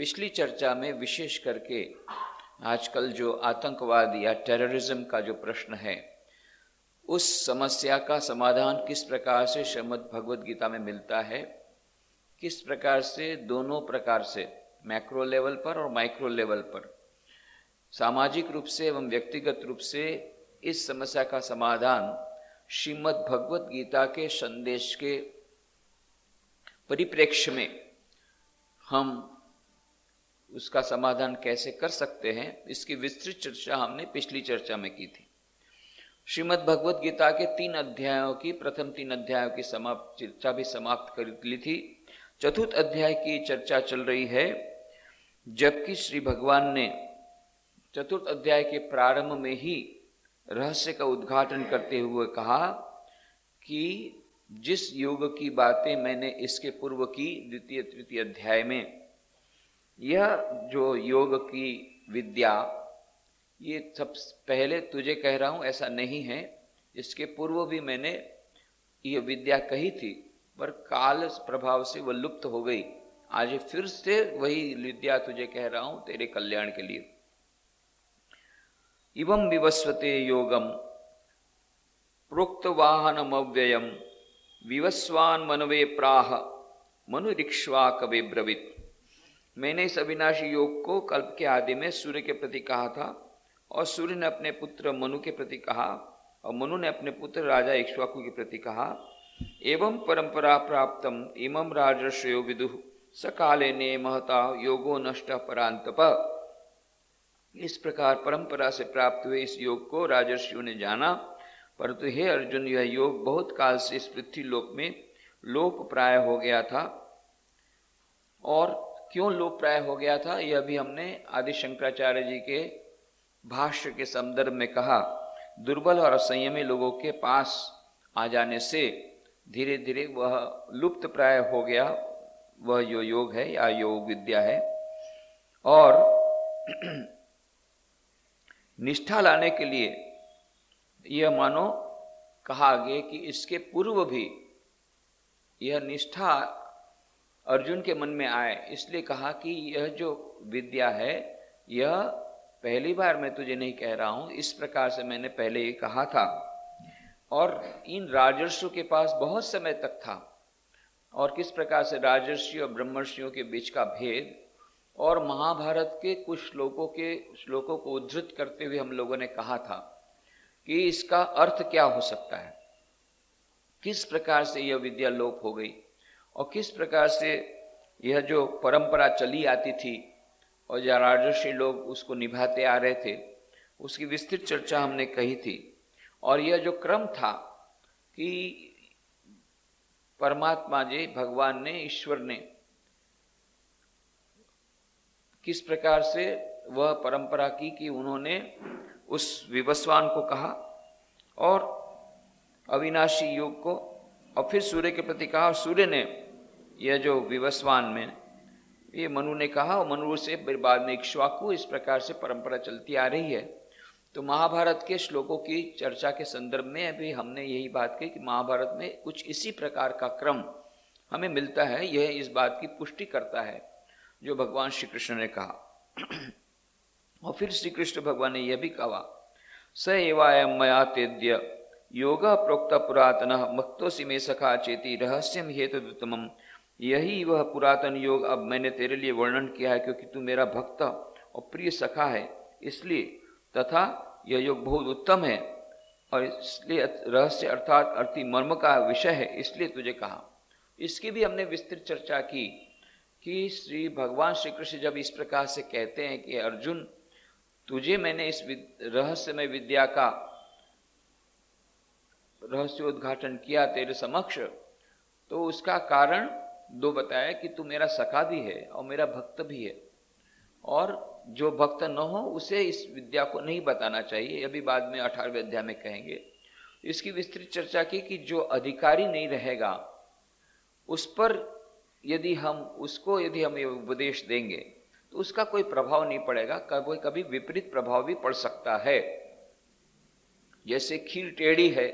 पिछली चर्चा में विशेष करके आजकल जो आतंकवाद या टेररिज्म का जो प्रश्न है, उस समस्या का समाधान किस प्रकार से श्रीमद् भगवद गीता में मिलता है, किस प्रकार से दोनों प्रकार से मैक्रो लेवल पर और माइक्रो लेवल पर सामाजिक रूप से एवं व्यक्तिगत रूप से इस समस्या का समाधान श्रीमद् भगवद गीता के संदेश के परिप्रेक्ष्य में हम उसका समाधान कैसे कर सकते हैं, इसकी विस्तृत चर्चा हमने पिछली चर्चा में की थी। श्रीमद् भगवद गीता के 3 अध्यायों की प्रथम 3 अध्यायों की चर्चा भी समाप्त कर ली थी। चतुर्थ अध्याय की चर्चा चल रही है, जबकि श्री भगवान ने चतुर्थ अध्याय के प्रारंभ में ही रहस्य का उद्घाटन करते हुए कहा कि जिस योग की बातें मैंने इसके पूर्व की द्वितीय तृतीय अध्याय में, यह जो योग की विद्या, ये सब पहले तुझे कह रहा हूं ऐसा नहीं है, इसके पूर्व भी मैंने ये विद्या कही थी, पर काल प्रभाव से वह लुप्त हो गई। आज फिर से वही विद्या तुझे कह रहा हूं तेरे कल्याण के लिए। इवं विवस्वते योगम प्रोक्त वाहनमव्ययम विवस्वान मनवे प्राह मनुरिक्ष्वा कवे ब्रवीत। मैंने इस अविनाशी योग को कल्प के आदि में सूर्य के प्रति कहा था, और सूर्य ने अपने पुत्र मनु के प्रति कहा, और मनु ने अपने पुत्र राजा इक्ष्वाकु के प्रति कहा। एवं परंपरा प्राप्तम इमं राजर्षयो विदुः सकाले ने महता योगो नष्ट परांतप। इस प्रकार परंपरा से प्राप्त हुए इस योग को राजर्षियों ने जाना, परंतु हे अर्जुन, यह योग बहुत काल से इस पृथ्वी लोक में लोप प्राय हो गया था। और क्यों लोप प्राय हो गया था, यह भी हमने आदि शंकराचार्य जी के भाष्य के संदर्भ में कहा। दुर्बल और असंयमी लोगों के पास आ जाने से धीरे धीरे वह लुप्त प्राय हो गया, वह जो योग है या योग विद्या है। और निष्ठा लाने के लिए यह मानो कहा गया कि इसके पूर्व भी यह निष्ठा अर्जुन के मन में आए, इसलिए कहा कि यह जो विद्या है, यह पहली बार मैं तुझे नहीं कह रहा हूं, इस प्रकार से मैंने पहले ये कहा था। और इन राजर्षियों के पास बहुत समय तक था, और किस प्रकार से राजर्षि और ब्रह्मर्षियों के बीच का भेद, और महाभारत के कुछ श्लोकों को उद्धृत करते हुए हम लोगों ने कहा था कि इसका अर्थ क्या हो सकता है, किस प्रकार से यह विद्या लोप हो गई, और किस प्रकार से यह जो परंपरा चली आती थी और जो राजर्षि लोग उसको निभाते आ रहे थे, उसकी विस्तृत चर्चा हमने कही थी। और यह जो क्रम था कि परमात्मा जी, भगवान ने, ईश्वर ने किस प्रकार से वह परंपरा की कि उन्होंने उस विवस्वान को कहा और अविनाशी योग को, और फिर सूर्य के प्रति कहा, और सूर्य ने यह जो विवस्वान में ये मनु ने कहा, और मनु से बाद में इक्ष्वाकु, इस प्रकार से परंपरा चलती आ रही है। तो महाभारत के श्लोकों की चर्चा के संदर्भ में अभी हमने यही बात कही कि महाभारत में कुछ इसी प्रकार का क्रम हमें मिलता है। यह इस बात की पुष्टि करता है जो भगवान श्री कृष्ण ने कहा। और फिर श्री कृष्ण भगवान ने यह भी कहा, स एवायं मया तेद्य योग प्रोक्त पुरातन मक्तोसि मे सखा चेति रहस्यम हेतुतमम्। यही वह पुरातन योग अब मैंने तेरे लिए वर्णन किया है, क्योंकि तू मेरा भक्त और प्रिय सखा है, इसलिए। तथा यह योग बहुत उत्तम है, और इसलिए रहस्य अर्थात अर्थी मर्म का विषय है, इसलिए तुझे कहा। इसकी भी हमने विस्तृत चर्चा की कि श्री भगवान श्री कृष्ण जब इस प्रकार से कहते हैं कि अर्जुन, तुझे मैंने इस रहस्यमय विद्या का रहस्योद्घाटन किया तेरे समक्ष, तो उसका कारण 2 बताया कि तू मेरा सखा भी है और मेरा भक्त भी है, और जो भक्त न हो उसे इस विद्या को नहीं बताना चाहिए। अभी बाद में 18वें अध्याय में कहेंगे। इसकी विस्तृत चर्चा की कि जो अधिकारी नहीं रहेगा उस पर यदि हम ये उपदेश देंगे तो उसका कोई प्रभाव नहीं पड़ेगा, कभी विपरीत प्रभाव भी पड़ सकता है। जैसे खीर टेढ़ी है,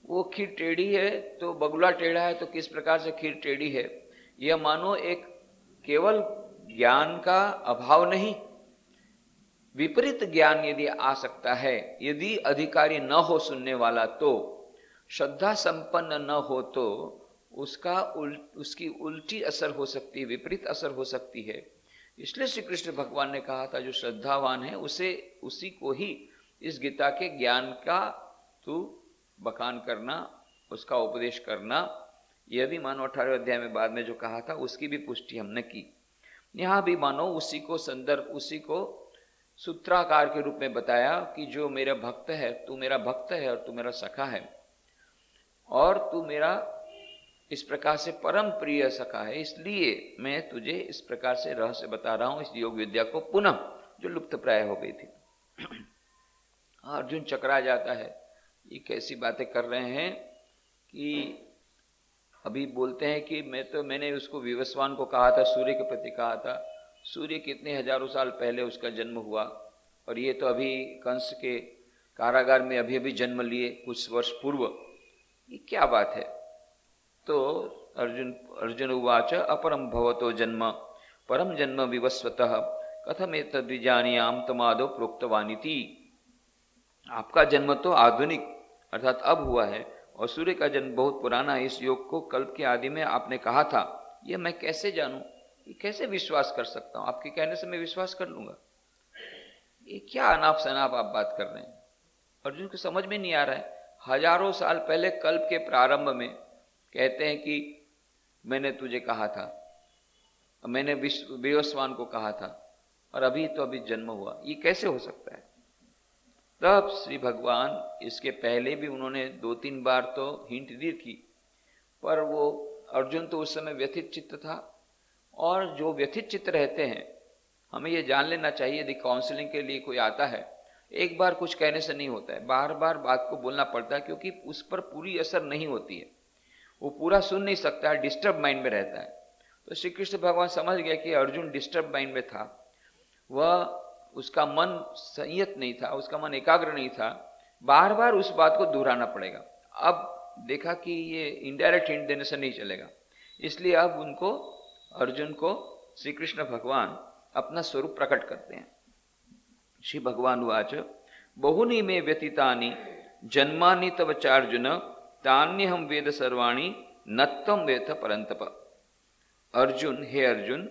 वो खीर टेढ़ी है तो बगुला टेढ़ा है, तो किस प्रकार से खीर टेढ़ी है, यह मानो एक केवल ज्ञान का अभाव नहीं, विपरीत ज्ञान यदि आ सकता है, यदि अधिकारी न हो सुनने वाला, तो श्रद्धा संपन्न न हो तो उसकी उल्टी असर हो सकती है, विपरीत असर हो सकती है। इसलिए श्री कृष्ण भगवान ने कहा था जो श्रद्धावान है उसी को ही इस गीता के ज्ञान का तू बखान करना, उसका उपदेश करना। यह भी मानो 18वें अध्याय में बाद में जो कहा था उसकी भी पुष्टि हमने की। यहां भी मानो उसी को संदर्भ, उसी को सूत्राकार के रूप में बताया कि जो मेरा भक्त है, तू मेरा भक्त है और तू मेरा सखा है और तू मेरा इस प्रकार से परम प्रिय सखा है, इसलिए मैं तुझे इस प्रकार से रहस्य बता रहा हूं, इस योग विद्या को पुनः जो लुप्त प्राय हो गई थी। अर्जुन चकरा जाता है, ये कैसी बातें कर रहे हैं कि अभी बोलते हैं कि मैंने उसको विवस्वान को कहा था, सूर्य के प्रति कहा था, सूर्य कितने हजारों साल पहले उसका जन्म हुआ और ये तो अभी कंस के कारागार में अभी अभी जन्म लिए कुछ वर्ष पूर्व, ये क्या बात है। तो अर्जुन उवाच अपरम भवतो जन्म परम जन्म विवस्वतः कथमेतद्विजानीयाम तमादो प्रोक्तवानिति। आपका जन्म तो आधुनिक अर्थात अब हुआ है और सूर्य का जन्म बहुत पुराना है, इस योग को कल्प के आदि में आपने कहा था, ये मैं कैसे जानूं, ये कैसे विश्वास कर सकता हूं, आपके कहने से मैं विश्वास कर लूंगा। ये क्या अनाप शनाप आप बात कर रहे हैं। अर्जुन को समझ में नहीं आ रहा है। हजारों साल पहले कल्प के प्रारंभ में कहते हैं कि मैंने तुझे कहा था, मैंने विवस्वान को कहा था और अभी जन्म हुआ, ये कैसे हो सकता है। तब श्री भगवान, इसके पहले भी उन्होंने 2-3 बार तो हिंट दी थी, पर वो अर्जुन तो उस समय व्यथित चित्त था, और जो व्यथित चित्त रहते हैं हमें ये जान लेना चाहिए, यदि काउंसलिंग के लिए कोई आता है, एक बार कुछ कहने से नहीं होता है, बार बार बात को बोलना पड़ता है, क्योंकि उस पर पूरी असर नहीं होती है, वो पूरा सुन नहीं सकता है, डिस्टर्ब माइंड में रहता है। तो श्री कृष्ण भगवान समझ गया कि अर्जुन डिस्टर्ब माइंड में था, वह उसका मन संयत नहीं था, उसका मन एकाग्र नहीं था, बार बार उस बात को दोहराना पड़ेगा। अब देखा कि ये इनडायरेक्ट हिंट देने से नहीं चलेगा, इसलिए अब अर्जुन को श्री कृष्ण भगवान अपना स्वरूप प्रकट करते हैं। श्री भगवान वाच बहुनी में व्यतीतानि जन्मानि तव चार्जुन तान्यहम वेद सर्वाणि नत्तम वेद परंतप। अर्जुन, हे अर्जुन,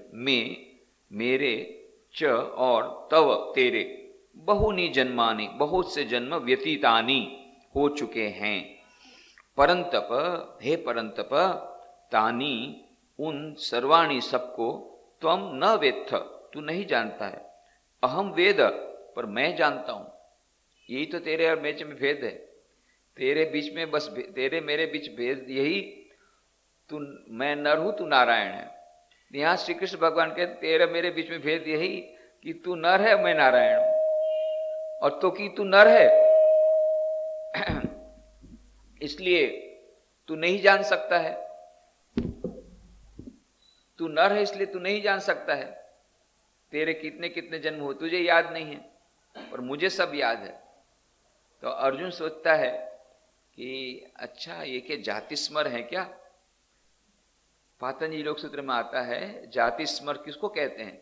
मेरे च और तव तेरे बहुनी जन्मानि बहुत से जन्म व्यतीतानि हो चुके हैं, परंतप हे परंतप, तानि उन सर्वाणि सबको त्वम न वेत्थ तू नहीं जानता है, अहम वेद पर मैं जानता हूं। यही तो तेरे और मेरे में भेद है, तेरे बीच में बस तेरे मेरे बीच भेद यही, तू मैं नर हूं तू नारायण है। यहां श्री कृष्ण भगवान के तेरे मेरे बीच में भेद यही कि तू नर है मैं नारायण हूं, और तो कि तू नर है इसलिए तू नहीं जान सकता है, तू नर है इसलिए तू नहीं जान सकता है, तेरे कितने कितने जन्म हो तुझे याद नहीं है, और मुझे सब याद है। तो अर्जुन सोचता है कि अच्छा ये क्या जाति स्मर है क्या। पातंजलि योग सूत्र में आता है जाति स्मर किसको कहते हैं,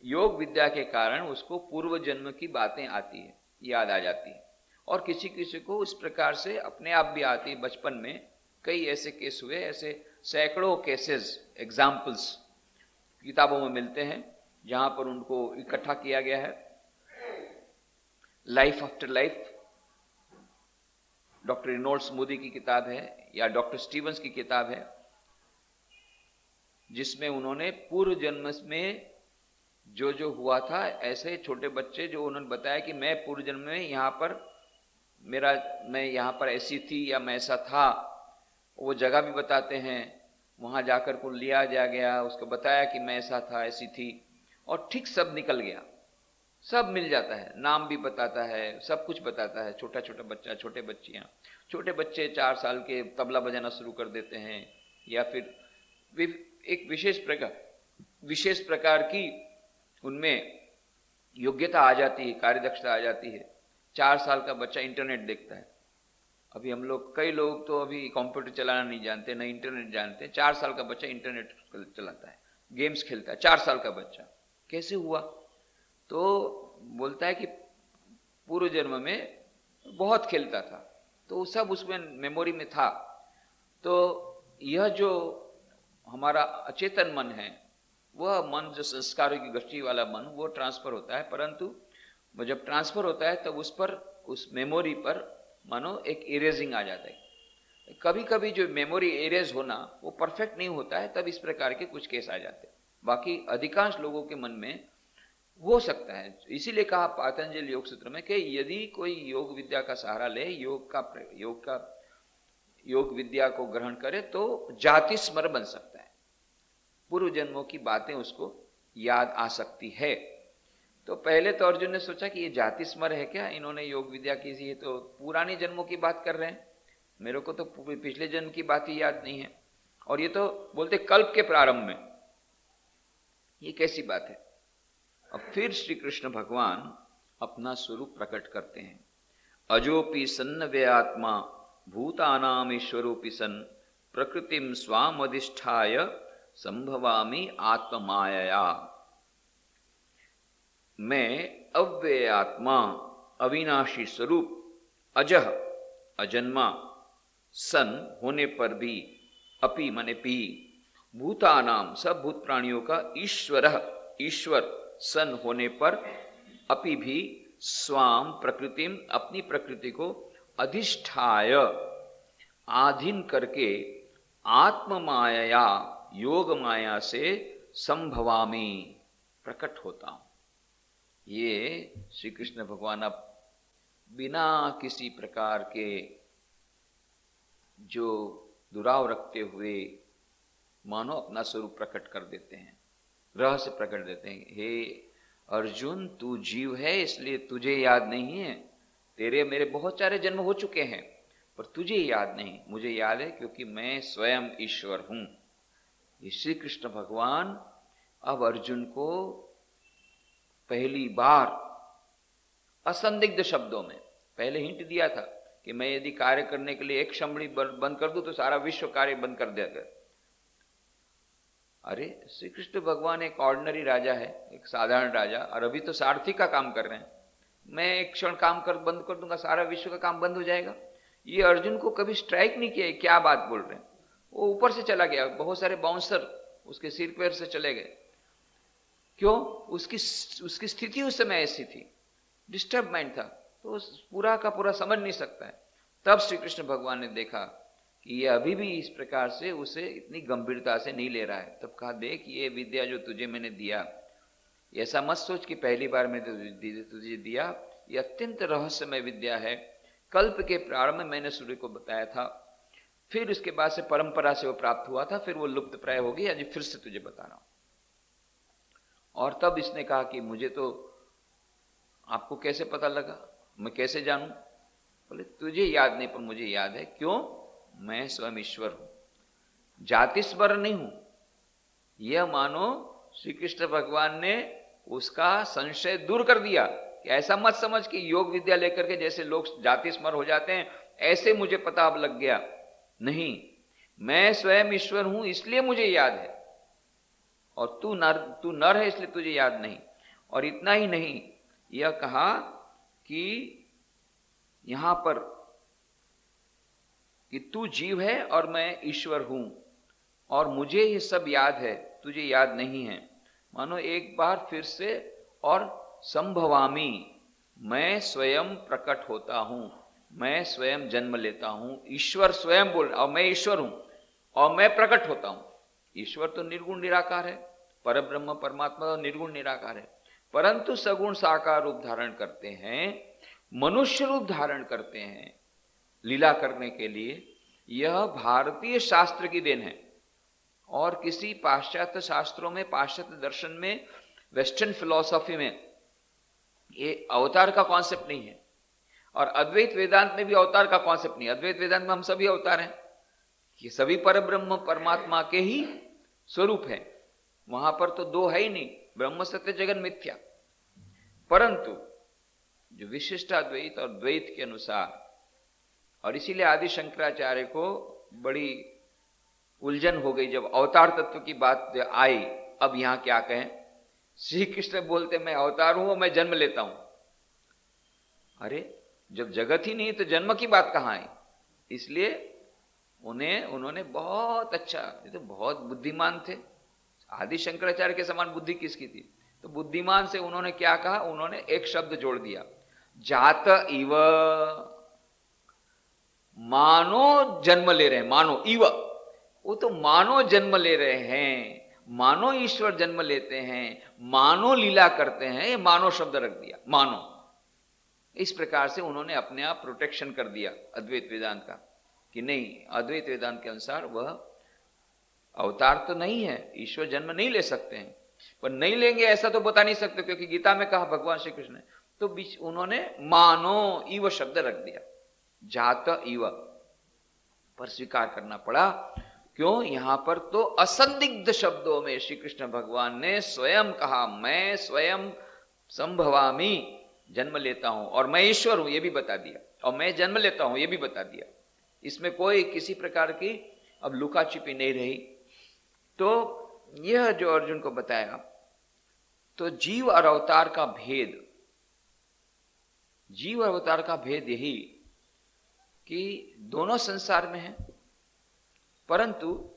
योग विद्या के कारण उसको पूर्व जन्म की बातें आती है, याद आ जाती है, और किसी किसी को उस प्रकार से अपने आप भी आती है। बचपन में कई ऐसे केस हुए, ऐसे सैकड़ों केसेस, एग्जाम्पल्स किताबों में मिलते हैं जहां पर उनको इकट्ठा किया गया है। Life after life doctor Reynolds Modi की किताब है, या डॉक्टर स्टीवंस की किताब है, जिसमें उन्होंने पूर्व जन्म में जो हुआ था, ऐसे छोटे बच्चे जो उन्होंने बताया कि मैं पूर्व जन्म में यहाँ पर मैं यहाँ पर ऐसी थी या मैं ऐसा था, वो जगह भी बताते हैं, वहां जाकर को लिया जा गया, उसको बताया कि मैं ऐसा था ऐसी थी, और ठीक सब निकल गया, सब मिल जाता है, नाम भी बताता है, सब कुछ बताता है। छोटा छोटा बच्चा, छोटे बच्चियां, छोटे बच्चे 4 साल के तबला बजाना शुरू कर देते हैं, या फिर एक विशेष प्रकार की उनमें योग्यता आ जाती है, कार्यदक्षता आ जाती है। 4 साल का बच्चा इंटरनेट देखता है। अभी हम लोग, कई लोग तो अभी कंप्यूटर चलाना नहीं जानते, न इंटरनेट जानते। 4 साल का बच्चा इंटरनेट चलाता है, गेम्स खेलता है, 4 साल का बच्चा। कैसे हुआ? तो बोलता है कि पूर्व जन्म में बहुत खेलता था, तो सब उसमें मेमोरी में था। तो यह जो हमारा अचेतन मन है, वह मन जो संस्कारों की गति वाला मन, वो ट्रांसफर होता है, परंतु वो जब ट्रांसफर होता है तब उस पर, उस मेमोरी पर मानो एक इरेजिंग आ जाता है। कभी कभी जो मेमोरी इरेज होना वो परफेक्ट नहीं होता है, तब इस प्रकार के कुछ केस आ जाते हैं। बाकी अधिकांश लोगों के मन में हो सकता है। इसीलिए कहा पातंजलि योग सूत्र में कि यदि कोई योग विद्या का सहारा ले, योग विद्या को ग्रहण करे, तो जाति स्मर बन सकता है, पूर्व जन्मों की बातें उसको याद आ सकती है। तो पहले तो अर्जुन ने सोचा कि ये जाति स्मर है क्या, इन्होंने योग विद्या की थी, तो पुरानी जन्मों की बात कर रहे हैं, मेरे को तो पिछले जन्म की बात ही याद नहीं है, और ये तो बोलते कल्प के प्रारंभ में, ये कैसी बात है? अब फिर श्री कृष्ण भगवान अपना स्वरूप प्रकट करते हैं। अजोपि सन्न वे आत्मा भूतानाम ईश्वरोपि सन प्रकृतिम स्वाम अधिष्ठाय संभवामि आत्ममायया। मैं अव्यय आत्मा, अविनाशी स्वरूप, अजह अजन्मा, सन होने पर भी, अपि माने भी, भूतानाम सब भूत प्राणियों का, ईश्वर सन होने पर, अपि भी, स्वाम प्रकृतिम अपनी प्रकृति को, अधिष्ठाय आधीन करके, आत्म माया योग माया से, संभवामी प्रकट होता हूं। ये श्री कृष्ण भगवान अब बिना किसी प्रकार के जो दुराव रखते हुए मानो अपना स्वरूप प्रकट कर देते हैं, रहस्य प्रकट देते हैं। हे अर्जुन, तू जीव है इसलिए तुझे याद नहीं है, तेरे मेरे बहुत सारे जन्म हो चुके हैं, पर तुझे याद नहीं, मुझे याद है क्योंकि मैं स्वयं ईश्वर हूं। ये श्री कृष्ण भगवान अब अर्जुन को पहली बार असंदिग्ध शब्दों में, पहले हिंट दिया था कि मैं यदि कार्य करने के लिए एक क्षण बंद कर दूं तो सारा विश्व कार्य बंद कर देगा। अरे श्री कृष्ण भगवान एक ऑर्डिनरी राजा है, एक साधारण राजा, और अभी तो सारथी का काम कर रहे हैं। मैं एक क्षण काम कर बंद कर दूंगा, सारा विश्व का काम बंद हो जाएगा। ये अर्जुन को कभी स्ट्राइक नहीं किया, क्या बात बोल रहे हैं। वो ऊपर से चला गया, बहुत सारे बाउंसर उसके सिर पैर से चले गए। क्यों? उसकी स्थिति उस समय ऐसी थी, डिस्टर्ब माइंड था, तो पूरा का पूरा समझ नहीं सकता है। तब श्री कृष्ण भगवान ने देखा कि ये अभी भी इस प्रकार से उसे इतनी गंभीरता से नहीं ले रहा है। तब कहा, देख ये विद्या जो तुझे मैंने दिया, ऐसा मत सोच कि पहली बार मैंने तुझे दिया, ये अत्यंत रहस्यमय विद्या है। कल्प के प्रारंभ में मैंने सूर्य को बताया था, फिर उसके बाद से परंपरा से वो प्राप्त हुआ था, फिर वो लुप्त प्राय हो गई, आज फिर से तुझे बता रहा हूं। और तब इसने कहा कि मुझे तो, आपको कैसे पता लगा, मैं कैसे जानूं? बोले तुझे याद नहीं पर मुझे याद है। क्यों? मैं स्वयं ईश्वर हूं, जाति स्वर नहीं हूं। यह मानो श्री कृष्ण भगवान ने उसका संशय दूर कर दिया कि ऐसा मत समझ कि योग विद्या लेकर के जैसे लोग जाति स्मर हो जाते हैं, ऐसे मुझे पता अब लग गया। नहीं, मैं स्वयं ईश्वर हूं इसलिए मुझे याद है, और तू नर है इसलिए तुझे याद नहीं। और इतना ही नहीं, यह कहा कि यहां पर कि तू जीव है और मैं ईश्वर हूं, और मुझे ये सब याद है, तुझे याद नहीं है। मानो एक बार फिर से, और संभवामी, मैं स्वयं प्रकट होता हूं, मैं स्वयं जन्म लेता हूं। ईश्वर स्वयं बोल रहा, और मैं ईश्वर हूं और मैं प्रकट होता हूं। ईश्वर तो निर्गुण निराकार है, परब्रह्म परमात्मा तो निर्गुण निराकार है, परंतु सगुण साकार रूप धारण करते हैं, मनुष्य रूप धारण करते हैं लीला करने के लिए। यह भारतीय शास्त्र की देन है, और किसी पाश्चात्य शास्त्रों में, पाश्चात्य दर्शन में, वेस्टर्न फिलॉसफी में ये अवतार का कॉन्सेप्ट नहीं है। और अद्वैत वेदांत में भी अवतार का कॉन्सेप्ट नहीं है। अद्वैत वेदांत में हम सभी अवतार हैं, कि सभी परब्रह्म परमात्मा के ही स्वरूप है। वहां पर तो दो है ही नहीं, ब्रह्म सत्य जगन मिथ्या। परंतु जो विशिष्टाद्वैत और द्वैत के अनुसार, और इसीलिए आदि शंकराचार्य को बड़ी उलझन हो गई जब अवतार तत्व की बात आई, अब यहां क्या कहें। श्री कृष्ण बोलते मैं अवतार हूं, मैं जन्म लेता हूं। अरे जब जगत ही नहीं तो जन्म की बात कहां आई? इसलिए उन्होंने बहुत अच्छा, ये तो बहुत बुद्धिमान थे, आदि शंकराचार्य के समान बुद्धि किसकी थी? तो बुद्धिमान से उन्होंने क्या कहा, उन्होंने एक शब्द जोड़ दिया, जात इव, मानो जन्म ले रहे हैं, मानो इव, वो तो मानो जन्म ले रहे हैं, मानो ईश्वर जन्म लेते हैं, मानो लीला करते हैं, ये मानो शब्द रख दिया, मानो। इस प्रकार से उन्होंने अपने आप प्रोटेक्शन कर दिया अद्वैत वेदांत का, कि नहीं, अद्वैत वेदांत के अनुसार वह अवतार तो नहीं है, ईश्वर जन्म नहीं ले सकते हैं, पर नहीं लेंगे ऐसा तो बता नहीं सकते, क्योंकि गीता में कहा भगवान श्री कृष्ण ने, तो बीच उन्होंने मानो इव शब्द रख दिया, जात इव, पर स्वीकार करना पड़ा। क्यों? यहां पर तो असंदिग्ध शब्दों में श्री कृष्ण भगवान ने स्वयं कहा, मैं स्वयं संभवामी, जन्म लेता हूं, और मैं ईश्वर हूं, यह भी बता दिया, और मैं जन्म लेता हूं, यह भी बता दिया। इसमें कोई किसी प्रकार की अब लुका छिपी नहीं रही। तो यह जो अर्जुन को बताया, तो जीव और अवतार का भेद, जीव और अवतार का भेद यही कि दोनों संसार में है, परंतु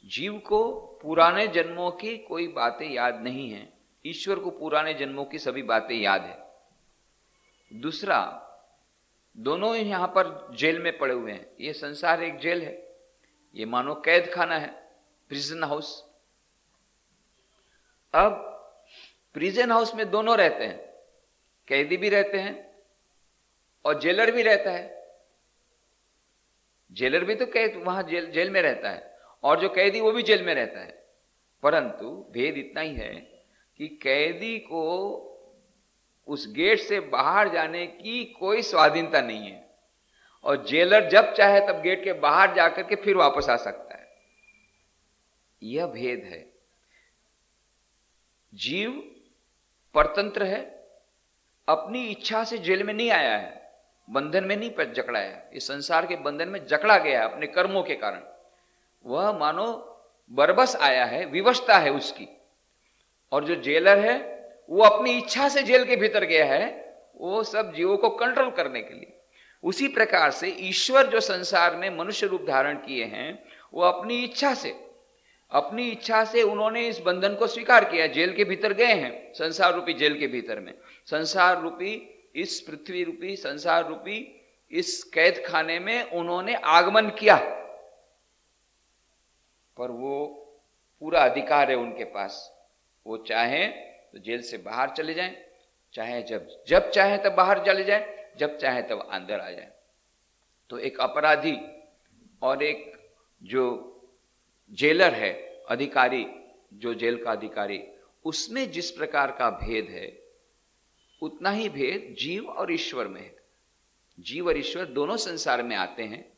जीव को पुराने जन्मों की कोई बातें याद नहीं है, ईश्वर को पुराने जन्मों की सभी बातें याद है। दूसरा, दोनों यहां पर जेल में पड़े हुए हैं, यह संसार एक जेल है, ये मानो कैद खाना है, प्रिजन हाउस। अब प्रिजन हाउस में दोनों रहते हैं, कैदी भी रहते हैं और जेलर भी रहता है। जेलर भी तो कैद वहां जेल में रहता है, और जो कैदी वो भी जेल में रहता है, परंतु भेद इतना ही है कि कैदी को उस गेट से बाहर जाने की कोई स्वाधीनता नहीं है, और जेलर जब चाहे तब गेट के बाहर जाकर के फिर वापस आ सकता है। यह भेद है। जीव परतंत्र है, अपनी इच्छा से जेल में नहीं आया है, बंधन में नहीं जकड़ा है, इस संसार के बंधन में जकड़ा गया है अपने कर्मों के कारण। वह मानो बरबस आया है, विवशता है उसकी। और जो जेलर है वो अपनी इच्छा से जेल के भीतर गया है, वो सब जीवों को कंट्रोल करने के लिए। उसी प्रकार से ईश्वर जो संसार में मनुष्य रूप धारण किए हैं, वो अपनी इच्छा से उन्होंने इस बंधन को स्वीकार किया, जेल के भीतर गए हैं, संसार रूपी जेल के भीतर में, संसार रूपी इस पृथ्वी रूपी संसार रूपी इस कैद खाने में उन्होंने आगमन किया। पर वो पूरा अधिकार है उनके पास, वो चाहे तो जेल से बाहर चले जाएं, चाहे जब चाहे तब बाहर चले जाएं, जब चाहे तब अंदर आ जाएं। तो एक अपराधी और एक जो जेलर है, अधिकारी, जो जेल का अधिकारी, उसमें जिस प्रकार का भेद है, उतना ही भेद जीव और ईश्वर में है। जीव और ईश्वर दोनों संसार में आते हैं,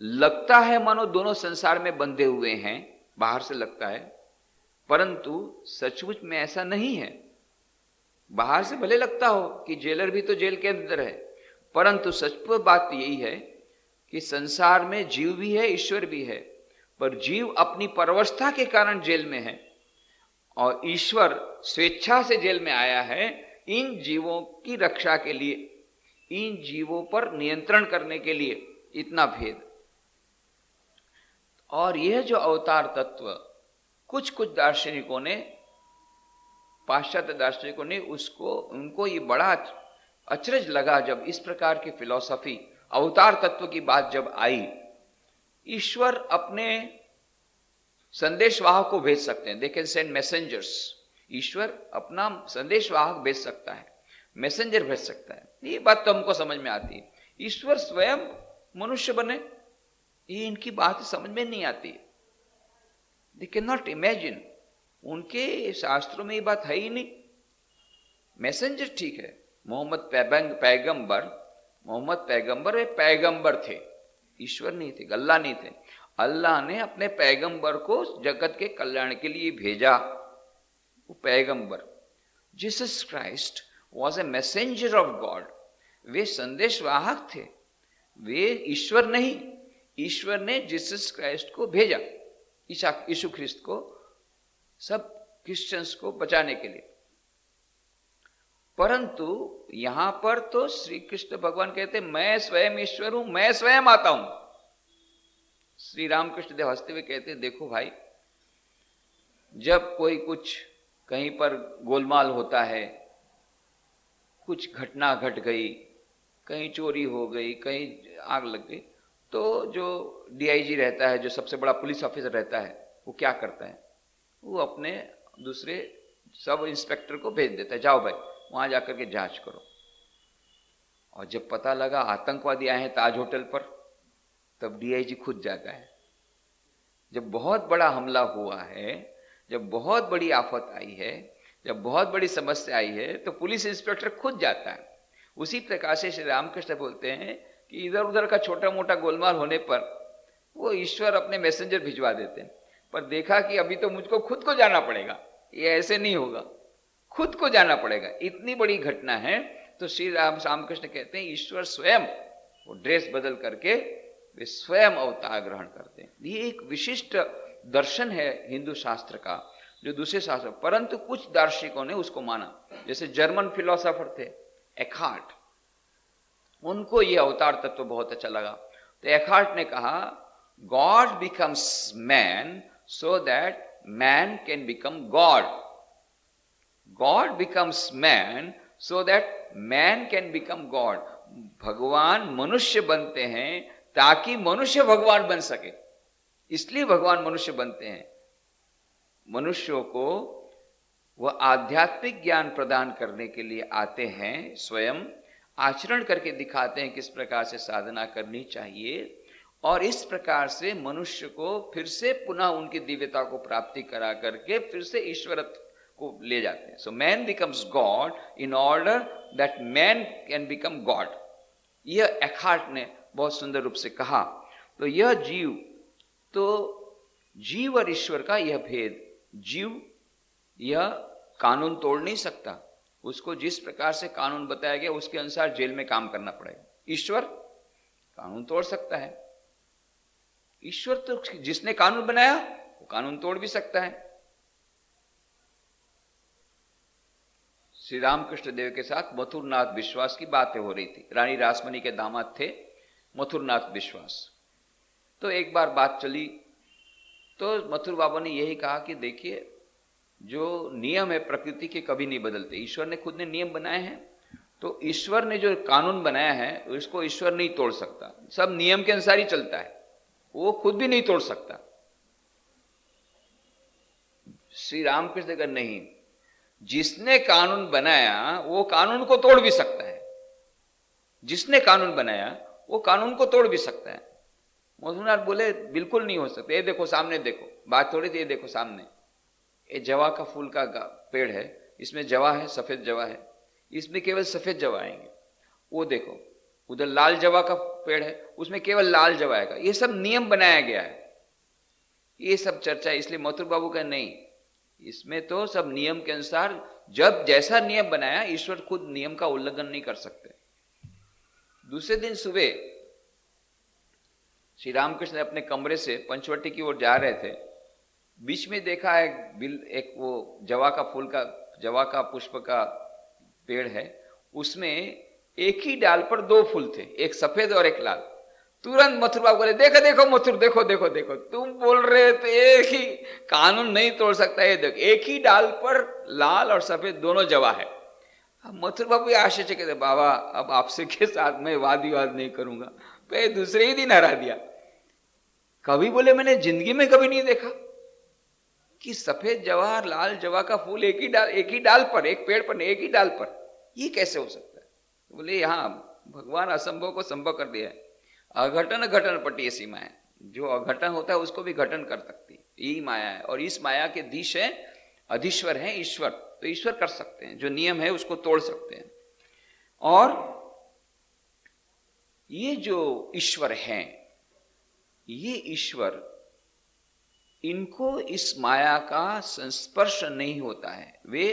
लगता है मानो दोनों संसार में बंधे हुए हैं, बाहर से लगता है, परंतु सचमुच में ऐसा नहीं है। बाहर से भले लगता हो कि जेलर भी तो जेल के अंदर है, परंतु सचमुच बात यही है कि संसार में जीव भी है, ईश्वर भी है, पर जीव अपनी परवस्था के कारण जेल में है, और ईश्वर स्वेच्छा से जेल में आया है इन जीवों की रक्षा के लिए, इन जीवों पर नियंत्रण करने के लिए। इतना भेद। और यह जो अवतार तत्व कुछ दार्शनिकों ने, पाश्चात्य दार्शनिकों ने उनको ये बड़ा अचरज लगा जब इस प्रकार की फिलॉसफी, अवतार तत्व की बात जब आई। ईश्वर अपने संदेशवाहक को भेज सकते हैं, दे कैन सेंड मैसेंजर्स। ईश्वर अपना संदेशवाहक भेज सकता है, मैसेंजर भेज सकता है, ये बात तो हमको समझ में आती है। ईश्वर स्वयं मनुष्य बने, ये इनकी बात समझ में नहीं आती। दे कैन नॉट इमेजिन, उनके शास्त्रों में ये बात है ही नहीं। मैसेंजर ठीक है, मोहम्मद पैगंबर वे पैगंबर थे, ईश्वर नहीं थे, अल्लाह नहीं थे। अल्लाह ने अपने पैगंबर को जगत के कल्याण के लिए भेजा। वो पैगंबर Jesus Christ was a messenger of God, वे संदेशवाहक थे, वे ईश्वर नहीं। ईश्वर ने जीसस क्राइस्ट को भेजा, यीशु ख्रिस्त को, सब क्रिश्चियंस को बचाने के लिए। परंतु यहां पर तो श्री कृष्ण भगवान कहते मैं स्वयं ईश्वर हूं, मैं स्वयं आता हूं। श्री रामकृष्ण देव हंसते हुए कहते देखो भाई, जब कोई कुछ कहीं पर गोलमाल होता है, कुछ घटना घट गई, कहीं चोरी हो गई, कहीं आग लग गई, तो जो डीआईजी रहता है, जो सबसे बड़ा पुलिस ऑफिसर रहता है, वो क्या करता है? वो अपने दूसरे सब इंस्पेक्टर को भेज देता है, जाओ भाई वहां जाकर के जांच करो। और जब पता लगा आतंकवादी आए हैं ताज होटल पर, तब डीआईजी खुद जाता है। जब बहुत बड़ा हमला हुआ है, जब बहुत बड़ी आफत आई है, जब बहुत बड़ी समस्या आई है, तो पुलिस इंस्पेक्टर खुद जाता है। उसी प्रकार से श्री रामकृष्ण बोलते हैं कि इधर उधर का छोटा मोटा गोलमाल होने पर वो ईश्वर अपने मैसेंजर भिजवा देते हैं, पर देखा कि अभी तो मुझको खुद को जाना पड़ेगा, ये ऐसे नहीं होगा, खुद को जाना पड़ेगा, इतनी बड़ी घटना है। तो श्री रामकृष्ण कहते हैं ईश्वर स्वयं वो ड्रेस बदल करके वे स्वयं अवतार ग्रहण करते हैं। ये एक विशिष्ट दर्शन है हिंदू शास्त्र का, जो दूसरे शास्त्र, परंतु कुछ दार्शनिकों ने उसको माना। जैसे जर्मन फिलोसोफर थे एखार्ट, उनको ये अवतार तत्व बहुत अच्छा लगा। तो एखार्ट ने कहा God becomes man so that man can become God, God becomes man so that man can become God. भगवान मनुष्य बनते हैं ताकि मनुष्य भगवान बन सके, इसलिए भगवान मनुष्य बनते हैं। मनुष्यों को वह आध्यात्मिक ज्ञान प्रदान करने के लिए आते हैं, स्वयं आचरण करके दिखाते हैं किस प्रकार से साधना करनी चाहिए, और इस प्रकार से मनुष्य को फिर से पुनः उनकी दिव्यता को प्राप्ति करा करके फिर से ईश्वरत्व को ले जाते हैं। So man becomes God in order that man can become God. यह एखार्ट ने बहुत सुंदर रूप से कहा। तो यह जीव, तो जीव और ईश्वर का यह भेद, जीव यह कानून तोड़ नहीं सकता, उसको जिस प्रकार से कानून बताया गया उसके अनुसार जेल में काम करना पड़ेगा। ईश्वर कानून तोड़ सकता है, ईश्वर तो जिसने कानून बनाया वो कानून तोड़ भी सकता है। श्री रामकृष्ण देव के साथ मथुरनाथ विश्वास की बातें हो रही थी। रानी रासमणी के दामाद थे मथुरनाथ विश्वास। तो एक बार बात चली तो मथुर बाबा ने यही कहा कि देखिए, जो नियम है प्रकृति के कभी नहीं बदलते, ईश्वर ने खुद ने नियम बनाए हैं, तो ईश्वर ने जो कानून बनाया है उसको ईश्वर नहीं तोड़ सकता, सब नियम के अनुसार ही चलता है, वो खुद भी नहीं तोड़ सकता। श्री रामकृष्ण का नहीं, जिसने कानून बनाया वो कानून को तोड़ भी सकता है, जिसने कानून बनाया वो कानून को तोड़ भी सकता है। मधुनाथ बोले बिल्कुल नहीं हो सकता, ये देखो सामने देखो, बात थोड़ी थी, ये देखो सामने, ये जवा का फूल का पेड़ है, इसमें जवा है, सफेद जवा है, इसमें केवल सफेद जवा आएंगे। वो देखो उधर लाल जवा का पेड़ है, उसमें केवल लाल जवा आएगा। ये सब नियम बनाया गया है, ये सब चर्चा। इसलिए मथुर बाबू का नहीं, इसमें तो सब नियम के अनुसार, जब जैसा नियम बनाया, ईश्वर खुद नियम का उल्लंघन नहीं कर सकते। दूसरे दिन सुबह श्री रामकृष्ण अपने कमरे से पंचवटी की ओर जा रहे थे, बीच में देखा एक वो जवा का फूल का, जवा का पुष्प का पेड़ है, उसमें एक ही डाल पर दो फूल थे, एक सफेद और एक लाल। तुरंत मथुर बाबू बोले देखो देखो मथुर, देखो देखो देखो, तुम बोल रहे तो एक ही कानून नहीं तोड़ सकता, ये देखो एक ही डाल पर लाल और सफेद दोनों जवा है। मथुर बाबू आश्चर्य कहते बाबा अब आपसे के साथ मैं वाद विवाद नहीं करूंगा, तो दूसरे ही दिन हरा दिया। कभी बोले मैंने जिंदगी में कभी नहीं देखा कि सफेद जवा लाल जवा का फूल एक ही डाल पर, एक पेड़ पर, एक ही डाल पर, ये कैसे हो सकता है? बोले यहाँ भगवान असंभव को संभव कर दिया है। अघटन घटन पटी सीमा है, जो अघटन होता है उसको भी घटन कर सकती है, यही माया है। और इस माया के धीश है, अधीश्वर है ईश्वर, तो ईश्वर कर सकते हैं, जो नियम है उसको तोड़ सकते हैं। और ये जो ईश्वर हैं, ये ईश्वर, इनको इस माया का संस्पर्श नहीं होता है। वे